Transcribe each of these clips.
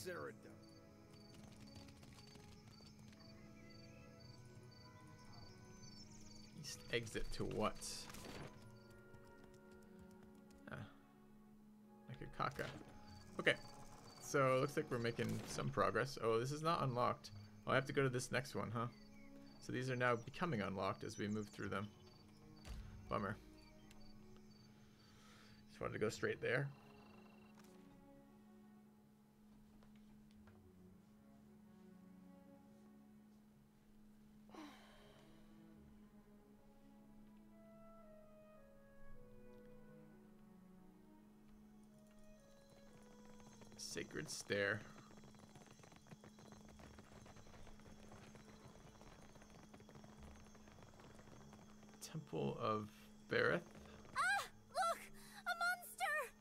consider it done. East exit to what? Like a caca. Okay. So it looks like we're making some progress. Oh, this is not unlocked. Oh, I have to go to this next one, huh? So these are now becoming unlocked as we move through them. Bummer. Just wanted to go straight there. Sacred Stair. Temple of Bareth. Ah! Look! A monster!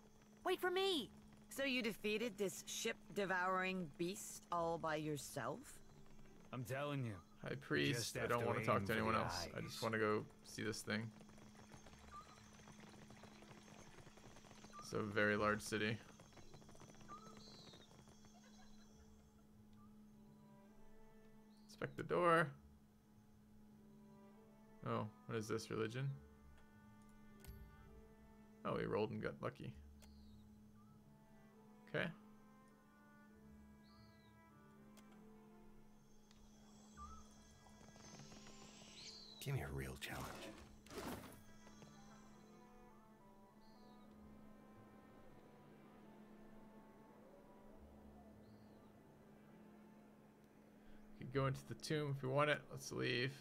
Wait for me! So you defeated this ship-devouring beast all by yourself? I'm telling you. High Priest. I don't want to talk to anyone else. I just want to go see this thing. It's a very large city. Inspect the door. Oh, what is this? Religion? Oh, he rolled and got lucky. Okay. Give me a real challenge. We could go into the tomb if we want it. Let's leave.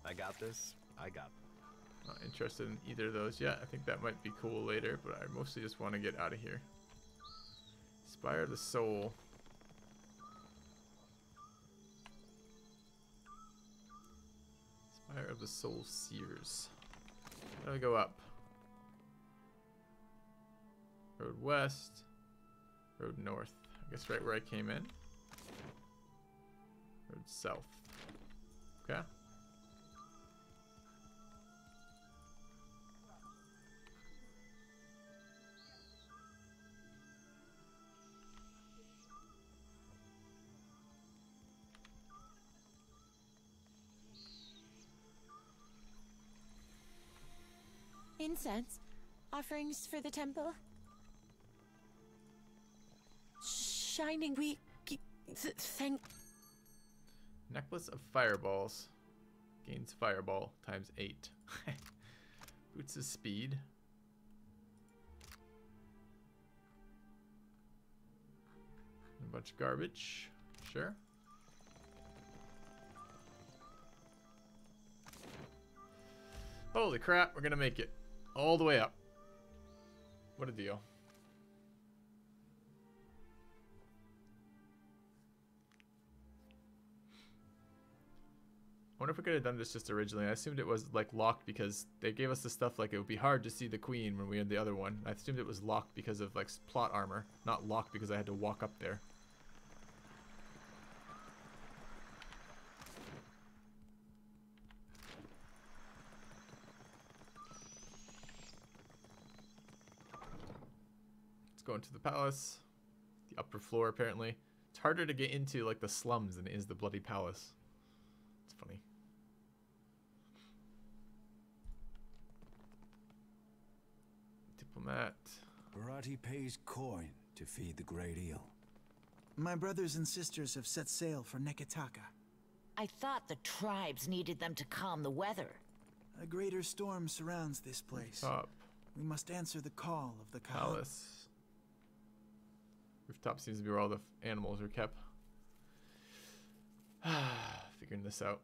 I got this. I got it. Not interested in either of those yet. I think that might be cool later, but I mostly just want to get out of here. Spire of the Soul. Spire of the Soul Seers. How do we go up? Road west. Road north. I guess right where I came in. Road south. Okay. Incense? Offerings for the temple? Shining we... thank... Necklace of Fireballs. Gains Fireball times 8. Boots of Speed. A bunch of garbage. Sure. Holy crap, we're gonna make it. All the way up. What a deal. I wonder if we could have done this just originally. I assumed it was like locked because they gave us the stuff like it would be hard to see the queen when we had the other one. I assumed it was locked because of like plot armor, not locked because I had to walk up there. Go into the palace. The upper floor, apparently. It's harder to get into like the slums than it is the bloody palace. It's funny. Diplomat. Barati pays coin to feed the great eel. My brothers and sisters have set sail for Neketaka. I thought the tribes needed them to calm the weather. A greater storm surrounds this place. Top. We must answer the call of the Palace. Rooftop seems to be where all the animals are kept. Figuring this out.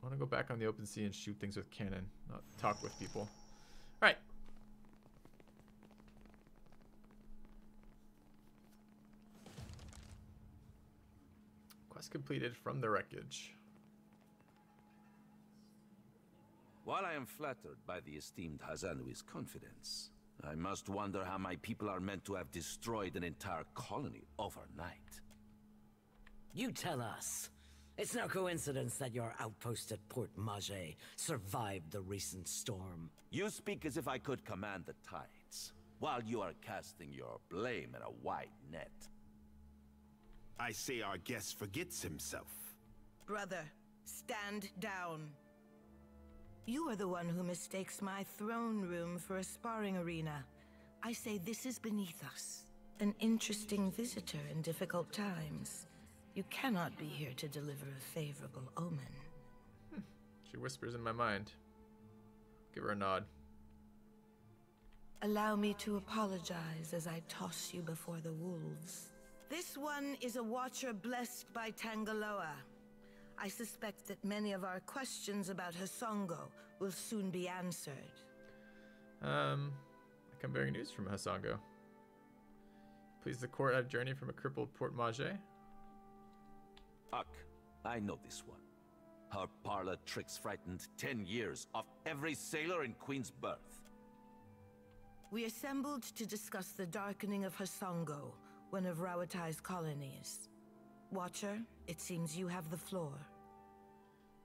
I want to go back on the open sea and shoot things with cannon, not talk with people. Alright. Quest completed from the wreckage. While I am flattered by the esteemed Hazanui's confidence, I must wonder how my people are meant to have destroyed an entire colony overnight. You tell us. It's no coincidence that your outpost at Port Mage survived the recent storm. You speak as if I could command the tides. while you are casting your blame in a wide net. I say our guest forgets himself. Brother, stand down. You are the one who mistakes my throne room for a sparring arena. I say this is beneath us. An interesting visitor in difficult times. You cannot be here to deliver a favorable omen. She whispers in my mind. Give her a nod. Allow me to apologize as I toss you before the wolves. This one is a watcher blessed by Tangaloa. I suspect that many of our questions about Hasongo will soon be answered. I come bearing news from Hasongo. Please the court have journey from a crippled Port Mage. Uck, I know this one. Her parlor tricks frightened 10 years of every sailor in Queen's Birth. We assembled to discuss the darkening of Hasongo, one of Rawatai's colonies. Watcher, it seems you have the floor.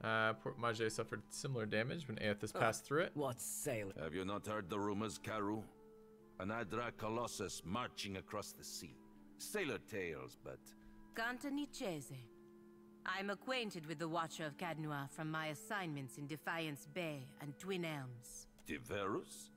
Port Mage suffered similar damage when Aethys passed through it. What sailor? Have you not heard the rumors, Karu? An Adra Colossus marching across the sea. Sailor tales, but... Cantanicese. I'm acquainted with the Watcher of Cadnua from my assignments in Defiance Bay and Twin Elms. Diverus?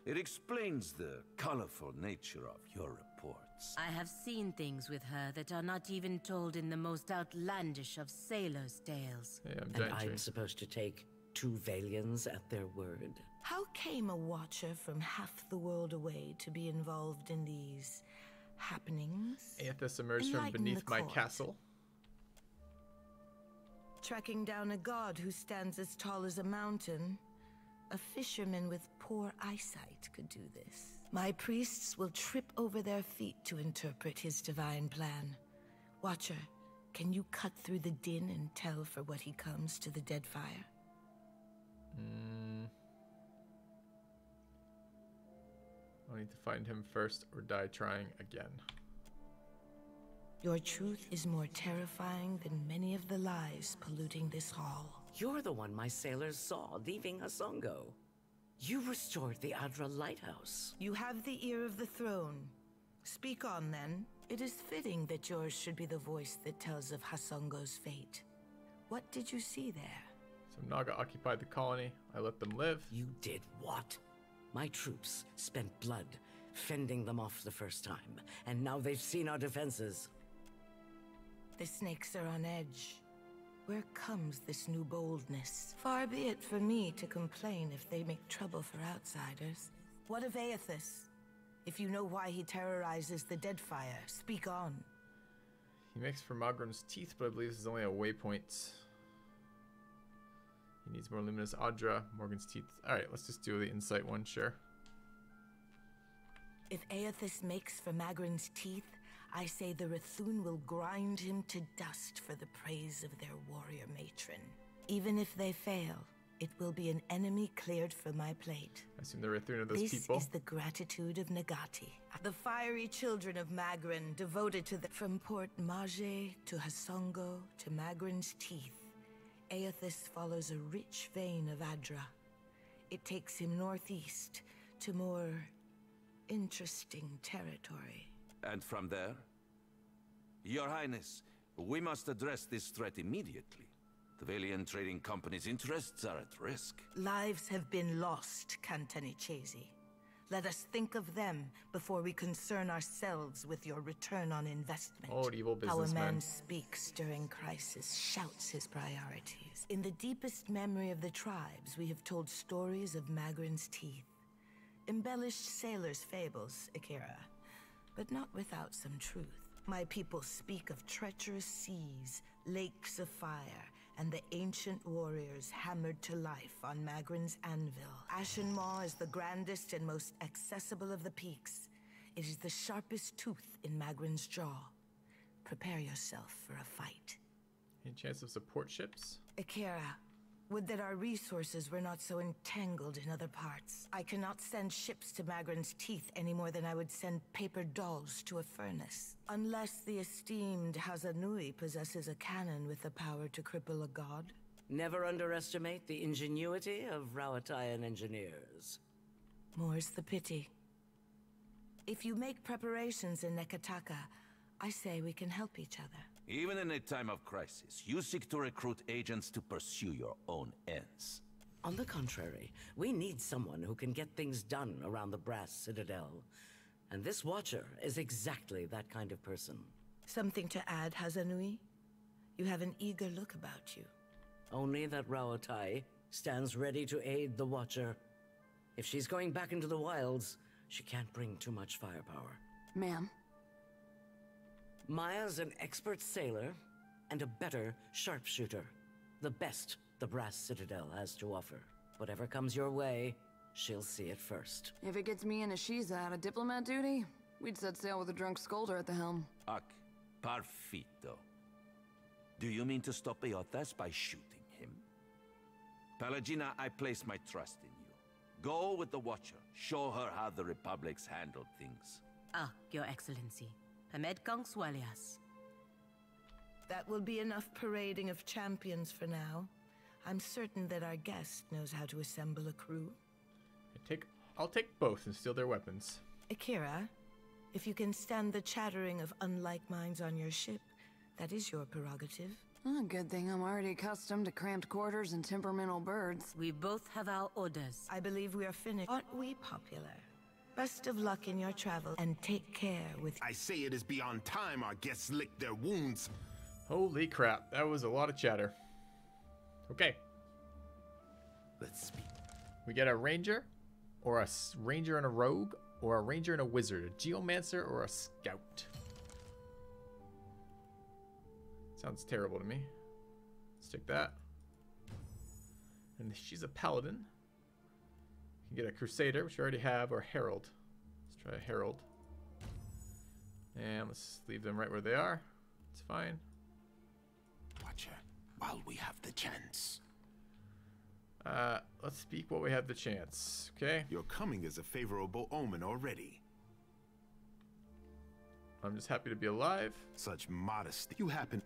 It explains the colorful nature of your reports. I have seen things with her that are not even told in the most outlandish of sailors' tales. Yeah, And I'm supposed to take 2 Valians at their word? How came a watcher from half the world away to be involved in these happenings? Aethys emerged from beneath my castle. Tracking down a god who stands as tall as a mountain. A fisherman with poor eyesight could do this. My priests will trip over their feet to interpret his divine plan. Watcher, can you cut through the din and tell for what he comes to the Deadfire? I'll need to find him first or die trying again. Your truth is more terrifying than many of the lies polluting this hall. You're the one my sailors saw leaving Hasongo. You restored the Adra Lighthouse. You have the ear of the throne. Speak on, then. It is fitting that yours should be the voice that tells of Hasongo's fate. What did you see there? Some Naga occupied the colony. I let them live. You did what? My troops spent blood fending them off the first time, and now they've seen our defenses. The snakes are on edge. Where comes this new boldness? Far be it for me to complain if they make trouble for outsiders. What of Aethys? If you know why he terrorizes the Deadfire, speak on. He makes for Magram's teeth, but I believe this is only a waypoint. He needs more luminous Adra, Morgan's teeth. Alright, let's just do the insight one, sure. If Aethys makes for Magran's teeth, I say the Rathun will grind him to dust for the praise of their warrior matron. Even if they fail, it will be an enemy cleared from my plate. I assume the Rathun are those people. This is the gratitude of Nagati. The fiery children of Magran devoted to the... From Port Mage to Hasongo to Magran's teeth, Aethys follows a rich vein of Adra. It takes him northeast to more interesting territory. And from there? Your Highness, we must address this threat immediately. The Valian Trading Company's interests are at risk. Lives have been lost, Cantanicese. Let us think of them before we concern ourselves with your return on investment. Oh, evil businessman. How a man speaks during crisis shouts his priorities. In the deepest memory of the tribes, we have told stories of Magran's teeth. Embellished sailors' fables, Akira, but not without some truth. My people speak of treacherous seas, lakes of fire, and the ancient warriors hammered to life on Magran's anvil. Ashen Maw is the grandest and most accessible of the peaks. It is the sharpest tooth in Magran's jaw. Prepare yourself for a fight. Any chance of support ships? Akira, would that our resources were not so entangled in other parts. I cannot send ships to Magran's teeth any more than I would send paper dolls to a furnace. Unless the esteemed Hazanui possesses a cannon with the power to cripple a god. Never underestimate the ingenuity of Rawataian engineers. More's the pity. If you make preparations in Nekataka, I say we can help each other. Even in a time of crisis, you seek to recruit agents to pursue your own ends. On the contrary, we need someone who can get things done around the Brass Citadel. And this Watcher is exactly that kind of person. Something to add, Hazanui? You have an eager look about you. Only that Raotai stands ready to aid the Watcher. If she's going back into the wilds, she can't bring too much firepower. Ma'am? Maya's an expert sailor and a better sharpshooter. The best the Brass Citadel has to offer. Whatever comes your way, she'll see it first. If it gets me and Ashiza out of diplomat duty, we'd set sail with a drunk scolder at the helm. Ac, perfecto. Do you mean to stop Eothas by shooting him? Pelagina, I place my trust in you. Go with the Watcher. Show her how the Republic's handled things. Ah, Your Excellency. Hamed Kong Swalias. That will be enough parading of champions for now. I'm certain that our guest knows how to assemble a crew. I'll take both and steal their weapons. Akira, if you can stand the chattering of unlike minds on your ship, that is your prerogative. Oh, good thing I'm already accustomed to cramped quarters and temperamental birds. We both have our orders. I believe we are finished. Aren't we popular? Best of luck in your travel, and take care with... I say it is beyond time our guests lick their wounds. Holy crap, that was a lot of chatter. Okay. Let's speak. We get a ranger, or a ranger and a rogue, or a ranger and a wizard, a geomancer, or a scout. Sounds terrible to me. Let's take that. And she's a paladin. You can get a crusader, which we already have, or herald. Let's try a herald. And let's leave them right where they are. It's fine. Watcher, while we have the chance. Let's speak while we have the chance, okay? Your coming is a favorable omen already. I'm just happy to be alive. Such modesty. You happen...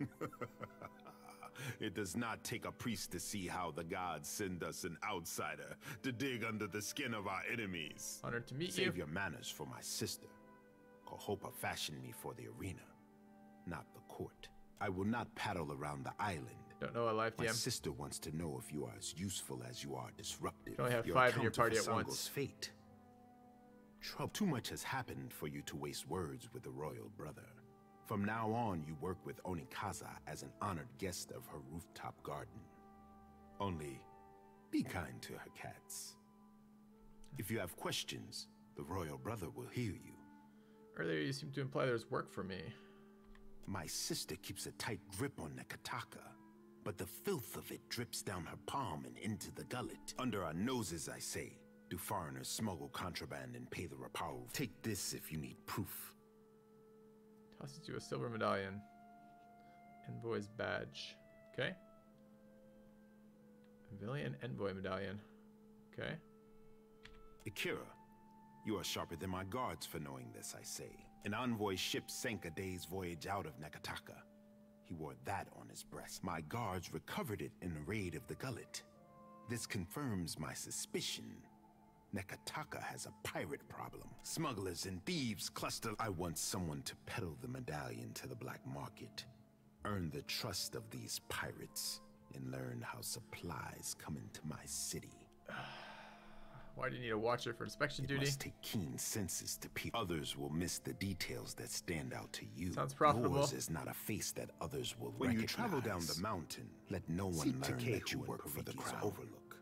It does not take a priest to see how the gods send us an outsider to dig under the skin of our enemies. Honored to meet you. Save your manners for my sister. Kohopa fashioned me for the arena, not the court. I will not paddle around the island. Don't know a live DM. My sister wants to know if you are as useful as you are disruptive. You only have 5 in your party at once. Fate. Trouble. Too much has happened for you to waste words with the royal brother. From now on, you work with Onikaza as an honored guest of her rooftop garden. Only, be kind to her cats. If you have questions, the royal brother will hear you. Earlier, you seemed to imply there's work for me. My sister keeps a tight grip on Nekataka, but the filth of it drips down her palm and into the gullet. Under our noses, I say, do foreigners smuggle contraband and pay the Rapau? Take this if you need proof. Tosses you a silver medallion. Envoy's badge. Okay. Pavilion envoy medallion. Okay. Akira, you are sharper than my guards for knowing this, I say. An envoy's ship sank a day's voyage out of Nekataka. He wore that on his breast. My guards recovered it in a raid of the gullet. This confirms my suspicion. Nekataka has a pirate problem. Smugglers and thieves cluster. I want someone to peddle the medallion to the black market. Earn the trust of these pirates and learn how supplies come into my city. Why do you need a watcher for inspection duty? Must take keen senses to people. Others will miss the details that stand out to you. Sounds profitable. Yours is not a face that others will recognize. When you travel down the mountain, let no one learn that you work for the crown. Overlook.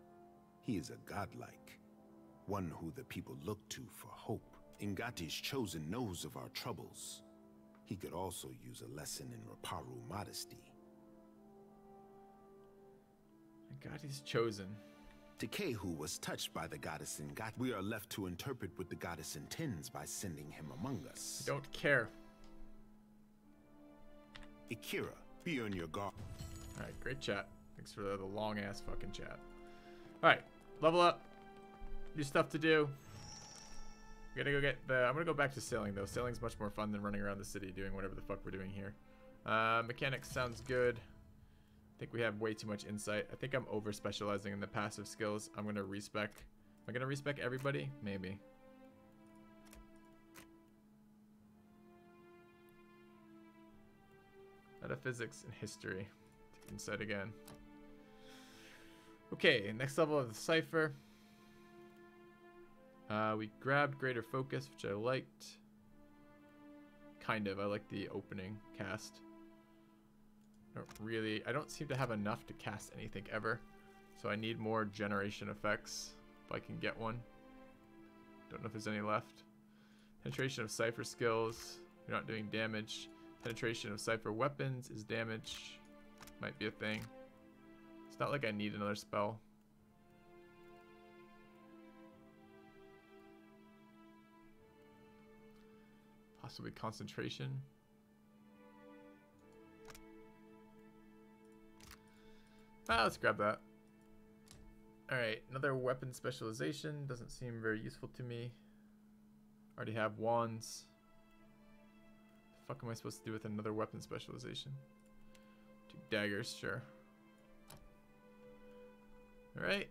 He is a godlike, one who the people look to for hope. Ngati's chosen knows of our troubles. He could also use a lesson in Raparu modesty. Ngati's chosen. Tekehu was touched by the goddess Ngati. We are left to interpret what the goddess intends by sending him among us. I don't care. Akira, be on your guard. Alright, great chat. Thanks for the long ass fucking chat. Alright, level up. New stuff to do. I'm gonna go back to sailing though. Sailing's much more fun than running around the city doing whatever the fuck we're doing here. Mechanics sounds good. I think we have way too much insight. I think I'm over specializing in the passive skills. I'm gonna respec. Am I gonna respec everybody? Maybe. Metaphysics and history. Take insight again. Okay, next level of the cipher. We grabbed greater focus, which I liked. Kind of. I like the opening cast. I don't seem to have enough to cast anything ever. So I need more generation effects if I can get one. Don't know if there's any left. Penetration of cipher skills. You're not doing damage. Penetration of cipher weapons is damage. Might be a thing. It's not like I need another spell. Possibly concentration. Let's grab that. Alright, another weapon specialization. Doesn't seem very useful to me. Already have wands. The fuck am I supposed to do with another weapon specialization? Two daggers, sure. Alright.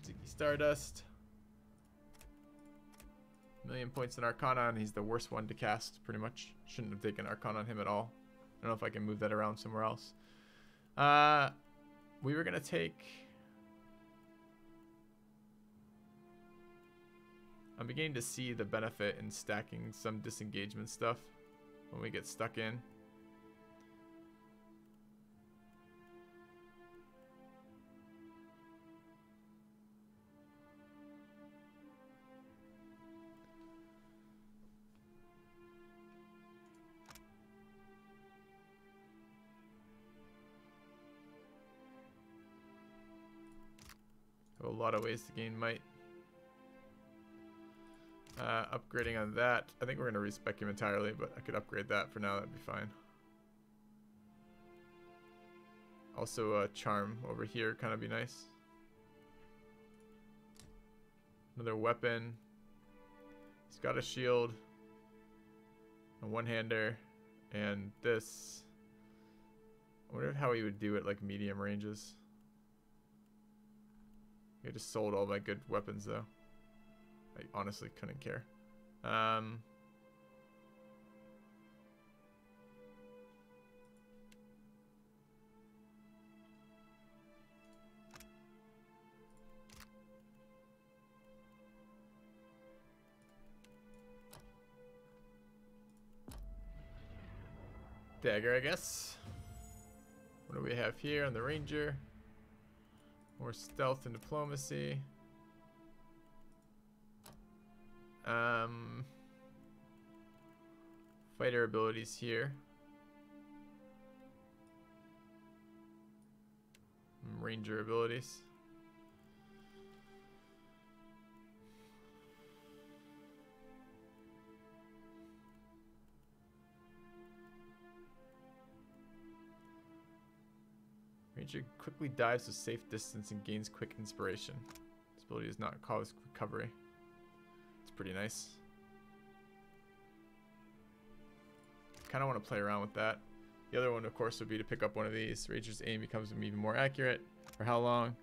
Ziggy Stardust. 1,000,000 points in Arcana, and he's the worst one to cast, pretty much. Shouldn't have taken Arcana on him at all. I don't know if I can move that around somewhere else. We were going to take... I'm beginning to see the benefit in stacking some disengagement stuff when we get stuck in. A lot of ways to gain might. Upgrading on that. I think we're going to respec him entirely, but I could upgrade that for now. That'd be fine. Also, a charm over here kind of be nice. Another weapon. He's got a shield. A one-hander. And this. I wonder how he would do it like medium ranges. I just sold all my good weapons though. I honestly couldn't care. Dagger, I guess. What do we have here on the Ranger? More stealth and diplomacy. Fighter abilities here. Ranger abilities. Ranger quickly dives to safe distance and gains quick inspiration. This ability does not cause recovery. It's pretty nice. Kind of want to play around with that. The other one, of course, would be to pick up one of these. Ranger's aim becomes even more accurate. For how long?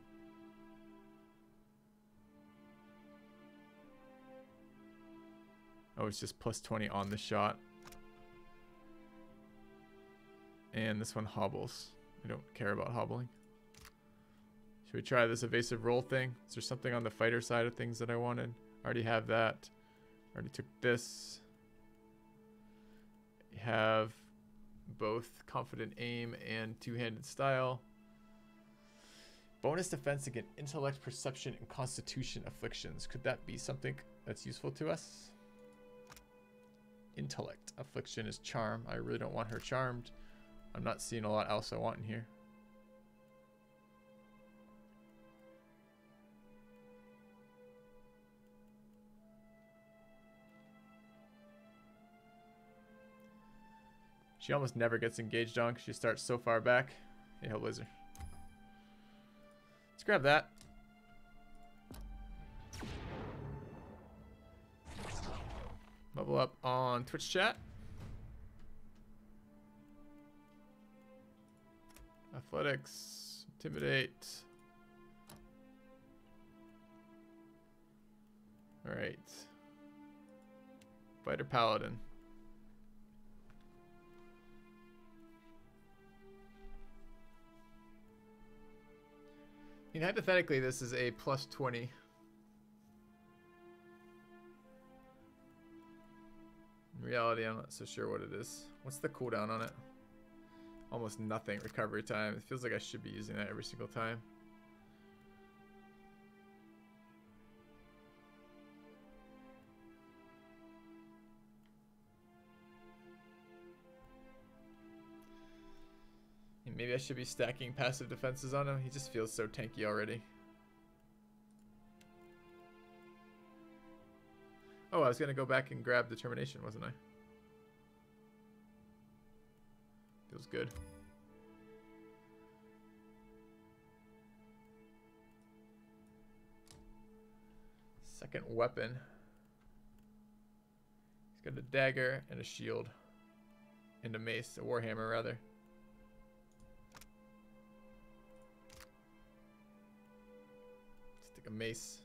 Oh, it's just plus 20 on the shot. And this one hobbles. I don't care about hobbling. Should we try this evasive roll thing? Is there something on the fighter side of things that I wanted? I already have that. I already took this. You have both confident aim and two-handed style. Bonus defense against intellect, perception, and constitution afflictions. Could that be something that's useful to us? Intellect. Affliction is charm. I really don't want her charmed. I'm not seeing a lot else I want in here. She almost never gets engaged on because she starts so far back. Hey, Hellblazer. Let's grab that. Level up on Twitch chat. Athletics, intimidate. All right. Fighter Paladin. I mean, hypothetically, this is a plus 20. In reality, I'm not so sure what it is. What's the cooldown on it? Almost nothing. Recovery time. It feels like I should be using that every single time. Maybe I should be stacking passive defenses on him. He just feels so tanky already. Oh, I was going to go back and grab Determination, wasn't I? Feels good. Second weapon. He's got a dagger and a shield. And a mace, a warhammer rather. Let's take a mace.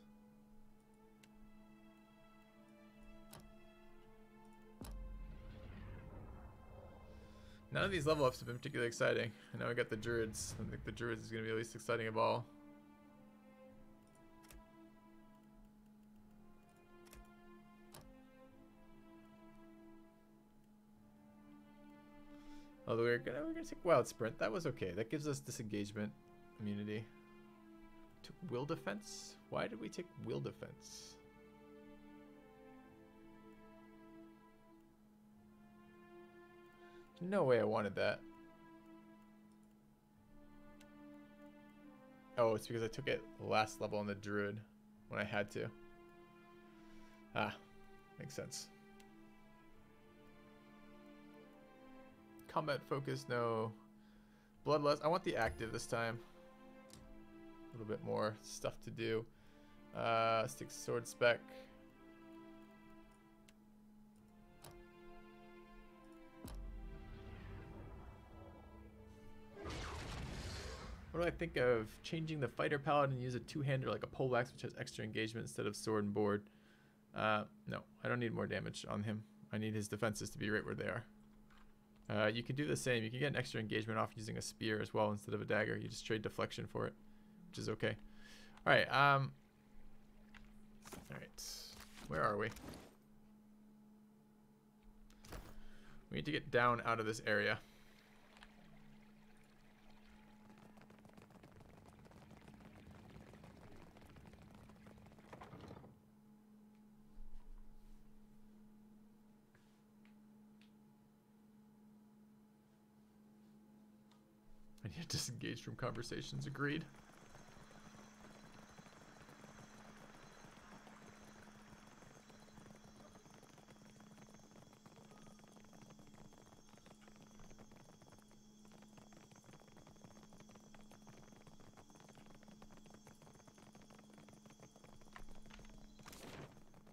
None of these level ups have been particularly exciting. And now we got the druids. I think the druids is going to be the least exciting of all. Although we're gonna take wild sprint. That was okay. That gives us disengagement immunity. Took will defense. Why did we take will defense? No way I wanted that. Oh, it's because I took it last level on the druid when I had to. Ah, makes sense. Combat focus, no. Bloodlust. I want the active this time. A little bit more stuff to do. Let's take sword spec. What do I think of changing the fighter paladin and use a two-hander like a poleaxe, which has extra engagement instead of sword and board? No, I don't need more damage on him. I need his defenses to be right where they are. You can do the same. You can get an extra engagement off using a spear as well instead of a dagger. You just trade deflection for it, which is okay. All right. All right. Where are we? We need to get down out of this area. I need to disengage from conversations. Agreed.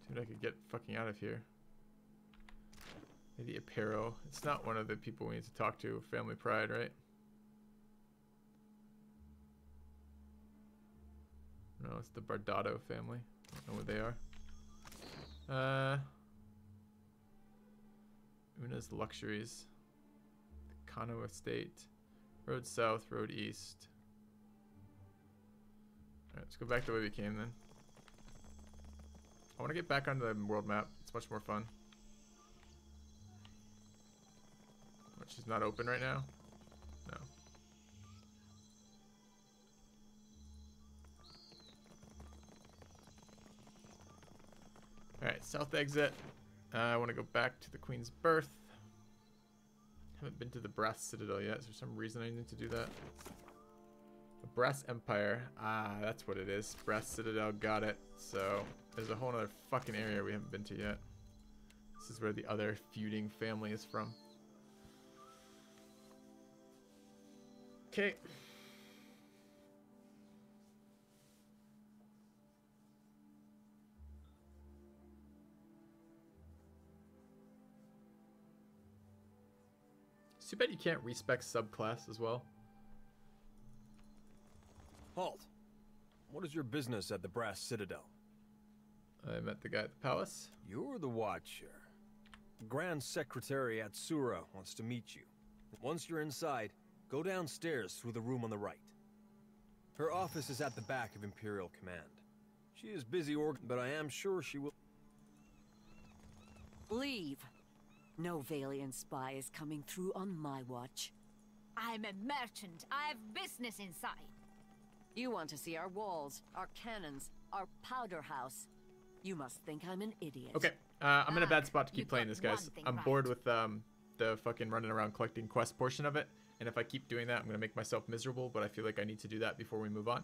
See what I could get fucking out of here. Maybe Aparo. It's not one of the people we need to talk to. Family Pride, right? No, it's the Bardado family. I don't know what they are. Una's Luxuries. The Kano Estate. Road south, road east. Alright, let's go back the way we came then. I want to get back onto the world map. It's much more fun. Which is not open right now? No. Alright, south exit. I want to go back to the Queen's Birth. Haven't been to the Brass Citadel yet. Is there some reason I need to do that? The Brass Empire. Ah, that's what it is. Brass Citadel, got it. So, there's a whole other fucking area we haven't been to yet. This is where the other feuding family is from. Okay. Too bad you can't respec subclass as well. Halt. What is your business at the Brass Citadel? I met the guy at the palace. You're the Watcher. Grand Secretary Atsura wants to meet you. Once you're inside, go downstairs through the room on the right. Her office is at the back of Imperial Command. She is busy but I am sure she will... Leave. No Valiant spy is coming through on my watch. I'm a merchant. I have business inside. You want to see our walls, our cannons, our powder house. You must think I'm an idiot. Okay, I'm in a bad spot to keep playing this, guys. I'm bored with the fucking running around collecting quest portion of it. And if I keep doing that, I'm going to make myself miserable, but I feel like I need to do that before we move on.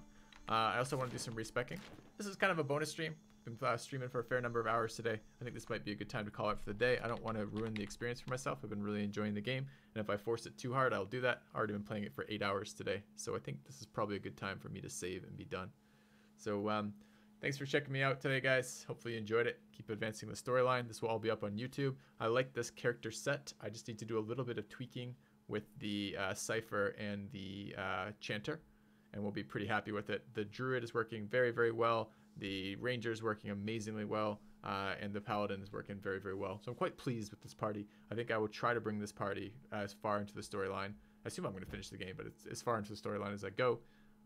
I also want to do some respecking. This is kind of a bonus stream. Been streaming for a fair number of hours today. I think this might be a good time to call it for the day. I don't want to ruin the experience for myself. I've been really enjoying the game, and if I force it too hard, I'll do that. I've already been playing it for 8 hours today, so I think this is probably a good time for me to save and be done. So thanks for checking me out today, guys. Hopefully you enjoyed it. Keep advancing the storyline. This will all be up on YouTube. I like this character set. I just need to do a little bit of tweaking with the Cypher and the Chanter, and we'll be pretty happy with it. The Druid is working very, very well. The Ranger is working amazingly well, and the Paladin is working very, very well. So I'm quite pleased with this party. I think I will try to bring this party as far into the storyline. I assume I'm going to finish the game, but it's as far into the storyline as I go.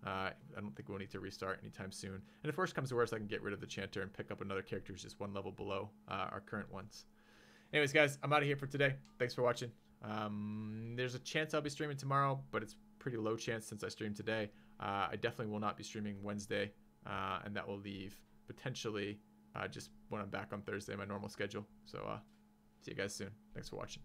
I don't think we'll need to restart anytime soon. And if worse comes to worse, I can get rid of the Chanter and pick up another character who's just one level below our current ones. Anyways, guys, I'm out of here for today. Thanks for watching. There's a chance I'll be streaming tomorrow, but it's pretty low chance since I streamed today. I definitely will not be streaming Wednesday. And that will leave potentially just when I'm back on Thursday, my normal schedule. So see you guys soon. Thanks for watching.